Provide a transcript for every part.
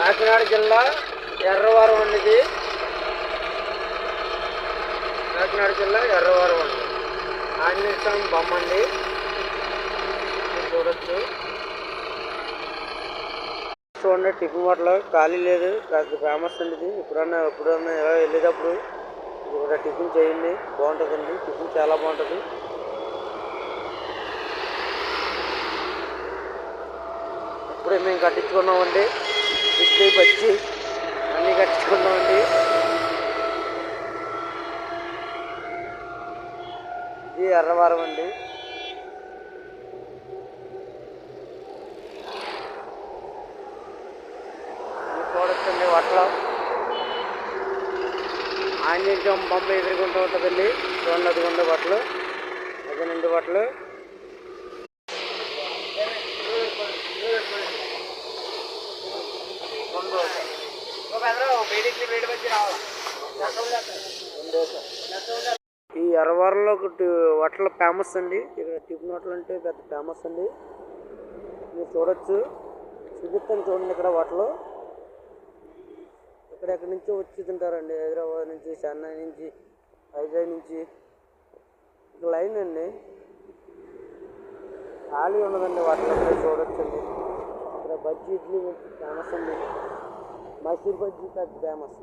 కాకినాడ జిల్లా ఎర్రవరం అండి. ఇది కాకినాడ జిల్లా ఎర్రవరం అండి. ఆంజనేయ స్వామి బొమ్మ అండి, చూడొచ్చు. చూడండి, టిఫిన్ హోటల్ ఖాళీ లేదు, పెద్ద ఫేమస్ అండి ఇది. ఎప్పుడన్నా ఎలా వెళ్ళేటప్పుడు ఇక్కడ టిఫిన్ చేయండి, బాగుంటుందండి. టిఫిన్ చాలా బాగుంటుంది. ఇప్పుడే మేము కట్టించుకున్నామండి, ఇడ్లీ బజ్జీ అన్నీ కట్టించుకున్నామండి. ఇది ఎర్రవరం అండి. చూడొచ్చండి, హోటల్ ఆంజనేయ స్వామి బొమ్మ ఎదురుకుంటూ ఉంటుందండి. చూడండి, అదిగొండ హోటల్, అదేనండి హోటల్. ఈ ఎర్రవరంలో హోటల్ ఫేమస్ అండి. ఇక్కడ టిఫిన్ హోటల్ అంటే పెద్ద ఫేమస్ అండి. మీరు చూడొచ్చు, చూపిస్తాను చూడండి. ఇక్కడ హోటల్ ఎక్కడెక్కడి నుంచో వచ్చి తింటారండి. హైదరాబాద్ నుంచి, చెన్నై నుంచి, వైజాగ్ నుంచి. లైన్ అండి, ఖాళీ ఉండదండి హోటల్. ఇక్కడ చూడొచ్చండి. ఇక్కడ బజ్జీ ఇడ్లీ ఫేమస్ అండి. మైసూర్ బజ్జీ పెద్ద ఫేమస్.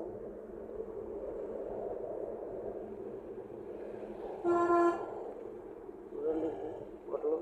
చూడండి హోటల్.